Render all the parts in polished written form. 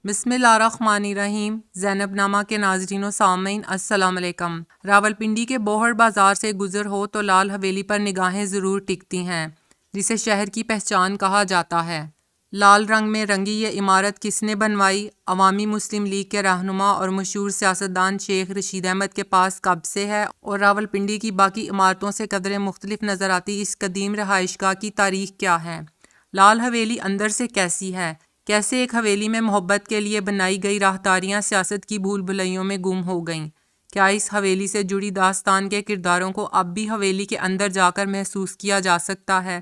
بسم اللہ الرحمن الرحیم۔ زینب نامہ کے ناظرین و سامعین السلام علیکم۔ راولپنڈی کے بوہڑ بازار سے گزر ہو تو لال حویلی پر نگاہیں ضرور ٹکتی ہیں، جسے شہر کی پہچان کہا جاتا ہے۔ لال رنگ میں رنگی یہ عمارت کس نے بنوائی؟ عوامی مسلم لیگ کے رہنما اور مشہور سیاستدان شیخ رشید احمد کے پاس کب سے ہے، اور راولپنڈی کی باقی عمارتوں سے قدرے مختلف نظر آتی اس قدیم رہائش گاہ کی تاریخ کیا ہے؟ لال حویلی اندر سے کیسی ہے؟ کیسے ایک حویلی میں محبت کے لیے بنائی گئی راہداریاں سیاست کی بھول بھلیوں میں گم ہو گئیں؟ کیا اس حویلی سے جڑی داستان کے کرداروں کو اب بھی حویلی کے اندر جا کر محسوس کیا جا سکتا ہے؟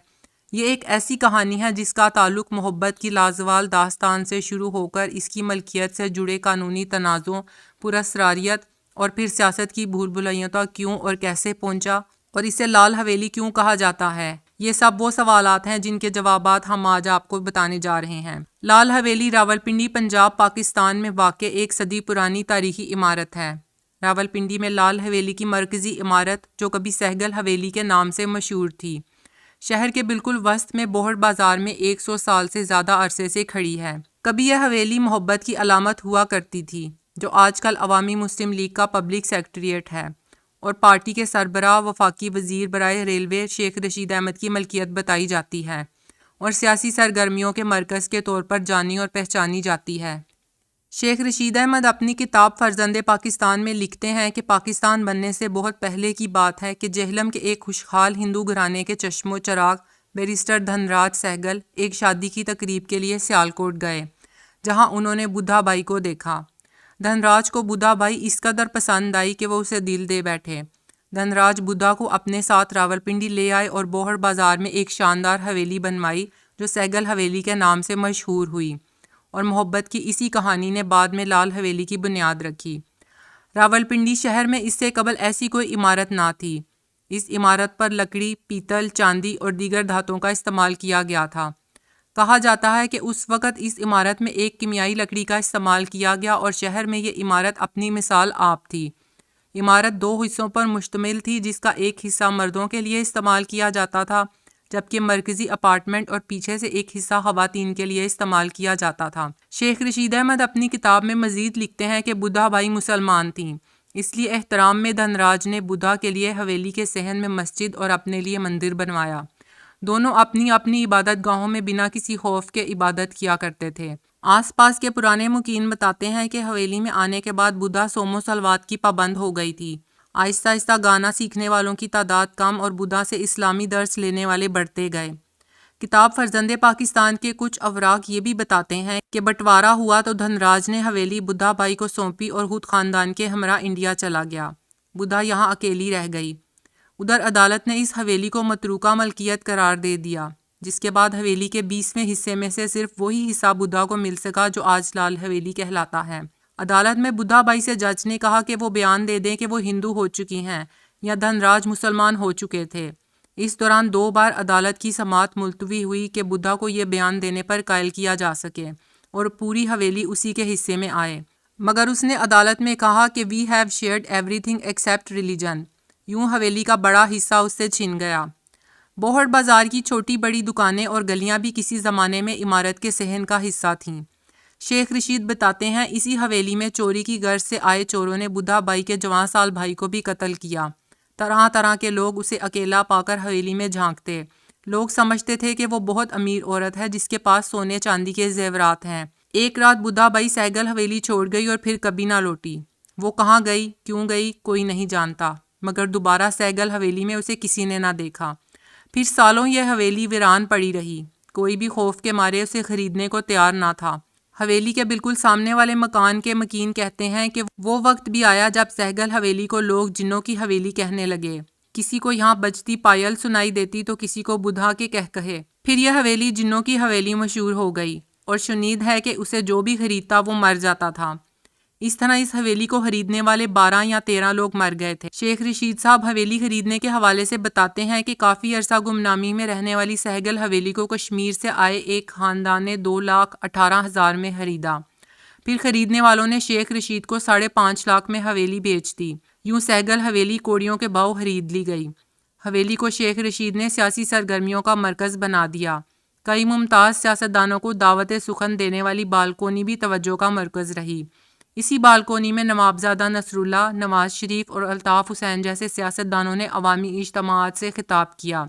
یہ ایک ایسی کہانی ہے جس کا تعلق محبت کی لازوال داستان سے شروع ہو کر اس کی ملکیت سے جڑے قانونی تنازعوں، پراسراریت اور پھر سیاست کی بھول بھلیوں تک کیوں اور کیسے پہنچا، اور اسے لال حویلی کیوں کہا جاتا ہے۔ یہ سب وہ سوالات ہیں جن کے جوابات ہم آج آپ کو بتانے جا رہے ہیں۔ لال حویلی راولپنڈی، پنجاب، پاکستان میں واقع ایک صدی پرانی تاریخی عمارت ہے۔ راولپنڈی میں لال حویلی کی مرکزی عمارت، جو کبھی سہگل حویلی کے نام سے مشہور تھی، شہر کے بالکل وسط میں بوہڑ بازار میں 100 سال سے زیادہ عرصے سے کھڑی ہے۔ کبھی یہ حویلی محبت کی علامت ہوا کرتی تھی، جو آج کل عوامی مسلم لیگ کا پبلک سیکریٹریٹ ہے، اور پارٹی کے سربراہ وفاقی وزیر برائے ریلوے شیخ رشید احمد کی ملکیت بتائی جاتی ہے، اور سیاسی سرگرمیوں کے مرکز کے طور پر جانی اور پہچانی جاتی ہے۔ شیخ رشید احمد اپنی کتاب فرزند پاکستان میں لکھتے ہیں کہ پاکستان بننے سے بہت پہلے کی بات ہے کہ جہلم کے ایک خوشحال ہندو گھرانے کے چشم و چراغ بیرسٹر دھن راج سہگل ایک شادی کی تقریب کے لیے سیالکوٹ گئے، جہاں انہوں نے بدھا بائی کو دیکھا۔ دھن راج کو بدھا بائی اس قدر پسند آئی کہ وہ اسے دل دے بیٹھے۔ دھن راج بدھا کو اپنے ساتھ راولپنڈی لے آئے اور بوہڑ بازار میں ایک شاندار حویلی بنوائی، جو سہگل حویلی کے نام سے مشہور ہوئی، اور محبت کی اسی کہانی نے بعد میں لال حویلی کی بنیاد رکھی۔ راولپنڈی شہر میں اس سے قبل ایسی کوئی عمارت نہ تھی۔ اس عمارت پر لکڑی، پیتل، چاندی اور دیگر دھاتوں کا استعمال کیا گیا تھا۔ کہا جاتا ہے کہ اس وقت اس عمارت میں ایک کیمیائی لکڑی کا استعمال کیا گیا اور شہر میں یہ عمارت اپنی مثال آپ تھی۔ عمارت 2 حصوں پر مشتمل تھی، جس کا ایک حصہ مردوں کے لیے استعمال کیا جاتا تھا، جبکہ مرکزی اپارٹمنٹ اور پیچھے سے ایک حصہ خواتین کے لیے استعمال کیا جاتا تھا۔ شیخ رشید احمد اپنی کتاب میں مزید لکھتے ہیں کہ بدھا بائی مسلمان تھیں، اس لیے احترام میں دھن راج نے بدھا کے لیے حویلی کے صحن میں مسجد اور اپنے لیے مندر بنوایا۔ دونوں اپنی اپنی عبادت گاہوں میں بنا کسی خوف کے عبادت کیا کرتے تھے۔ آس پاس کے پرانے مقیم بتاتے ہیں کہ حویلی میں آنے کے بعد بدھا صوم و صلوات کی پابند ہو گئی تھی۔ آہستہ آہستہ گانا سیکھنے والوں کی تعداد کم اور بدھا سے اسلامی درس لینے والے بڑھتے گئے۔ کتاب فرزند پاکستان کے کچھ اوراق یہ بھی بتاتے ہیں کہ بٹوارا ہوا تو دھن راج نے حویلی بدھا بائی کو سونپی اور خود خاندان کے ہمراہ انڈیا چلا گیا۔ بدھا یہاں اکیلی رہ گئی۔ ادھر عدالت نے اس حویلی کو متروکہ ملکیت قرار دے دیا، جس کے بعد حویلی کے 20ویں حصے میں سے صرف وہی حصہ بدھا کو مل سکا جو آج لال حویلی کہلاتا ہے۔ عدالت میں بدھا بائی سے جج نے کہا کہ وہ بیان دے دیں کہ وہ ہندو ہو چکی ہیں یا دھن راج مسلمان ہو چکے تھے۔ اس دوران 2 بار عدالت کی سماعت ملتوی ہوئی کہ بدھا کو یہ بیان دینے پر قائل کیا جا سکے اور پوری حویلی اسی کے حصے میں آئے، مگر اس نے عدالت میں کہا کہ we have shared every thing accept religion. یوں حویلی کا بڑا حصہ اس سے چھن گیا۔ بوہڑ بازار کی چھوٹی بڑی دکانیں اور گلیاں بھی کسی زمانے میں عمارت کے صحن کا حصہ تھیں۔ شیخ رشید بتاتے ہیں اسی حویلی میں چوری کی غرض سے آئے چوروں نے بدھا بائی کے جوان سال بھائی کو بھی قتل کیا۔ طرح طرح کے لوگ اسے اکیلا پا کر حویلی میں جھانکتے۔ لوگ سمجھتے تھے کہ وہ بہت امیر عورت ہے جس کے پاس سونے چاندی کے زیورات ہیں۔ ایک رات بدھا بائی سہگل حویلی چھوڑ گئی اور پھر کبھی نہ لوٹی۔ وہ کہاں گئی، کیوں گئی، کوئی نہیں جانتا، مگر دوبارہ سہگل حویلی میں اسے کسی نے نہ دیکھا۔ پھر سالوں یہ حویلی ویران پڑی رہی، کوئی بھی خوف کے مارے اسے خریدنے کو تیار نہ تھا۔ حویلی کے بالکل سامنے والے مکان کے مکین کہتے ہیں کہ وہ وقت بھی آیا جب سہگل حویلی کو لوگ جنوں کی حویلی کہنے لگے۔ کسی کو یہاں بجتی پائل سنائی دیتی تو کسی کو بدھا کے کہے۔ پھر یہ حویلی جنوں کی حویلی مشہور ہو گئی، اور شنید ہے کہ اسے جو بھی خریدتا وہ مر جاتا تھا۔ اس طرح اس حویلی کو خریدنے والے 12 یا 13 لوگ مر گئے تھے۔ شیخ رشید صاحب حویلی خریدنے کے حوالے سے بتاتے ہیں کہ کافی عرصہ گمنامی میں رہنے والی سہگل حویلی کو کشمیر سے آئے ایک خاندان نے 2,18,000 میں خریدا۔ پھر خریدنے والوں نے شیخ رشید کو 5.5 لاکھ میں حویلی بیچ دی۔ یوں سہگل حویلی کوڑیوں کے بھاؤ خرید لی گئی۔ حویلی کو شیخ رشید نے سیاسی سرگرمیوں کا مرکز بنا دیا۔ کئی ممتاز سیاستدانوں کو دعوت سخن دینے والی بالکونی بھی توجہ کا مرکز رہی۔ اسی بالکونی میں نوابزادہ نصر اللہ، نواز شریف اور الطاف حسین جیسے سیاستدانوں نے عوامی اجتماعات سے خطاب کیا۔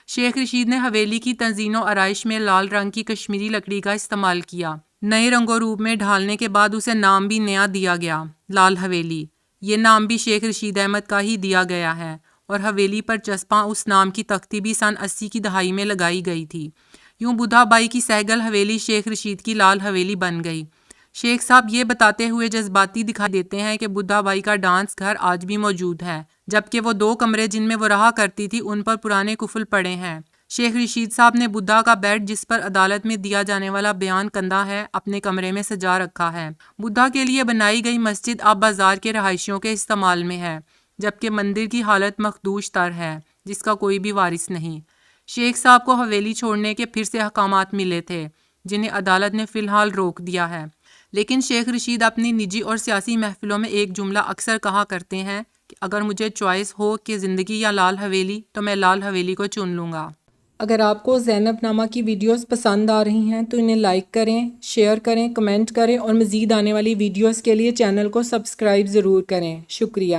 شیخ رشید نے حویلی کی تزئین و آرائش میں لال رنگ کی کشمیری لکڑی کا استعمال کیا۔ نئے رنگ و روپ میں ڈھالنے کے بعد اسے نام بھی نیا دیا گیا، لال حویلی۔ یہ نام بھی شیخ رشید احمد کا ہی دیا گیا ہے، اور حویلی پر چسپاں اس نام کی تختی بھی سن 80 کی دہائی میں لگائی گئی تھی۔ یوں بدھا بائی کی سہگل حویلی شیخ رشید کی لال حویلی بن گئی۔ شیخ صاحب یہ بتاتے ہوئے جذباتی دکھائی دیتے ہیں کہ بدھا بائی کا ڈانس گھر آج بھی موجود ہے، جبکہ وہ 2 کمرے جن میں وہ رہا کرتی تھی ان پر پرانے قفل پڑے ہیں۔ شیخ رشید صاحب نے بدھا کا بیڈ جس پر عدالت میں دیا جانے والا بیان کندہ ہے اپنے کمرے میں سجا رکھا ہے۔ بدھا کے لیے بنائی گئی مسجد اب بازار کے رہائشیوں کے استعمال میں ہے، جبکہ مندر کی حالت مخدوش تر ہے جس کا کوئی بھی وارث نہیں۔ شیخ صاحب کو حویلی چھوڑنے کے پھر سے احکامات ملے تھے جنہیں عدالت نے فی الحال روک دیا ہے، لیکن شیخ رشید اپنی نجی اور سیاسی محفلوں میں ایک جملہ اکثر کہا کرتے ہیں کہ اگر مجھے چوائس ہو کہ زندگی یا لال حویلی تو میں لال حویلی کو چن لوں گا۔ اگر آپ کو زینب نامہ کی ویڈیوز پسند آ رہی ہیں تو انہیں لائک کریں، شیئر کریں، کمنٹ کریں اور مزید آنے والی ویڈیوز کے لیے چینل کو سبسکرائب ضرور کریں۔ شکریہ۔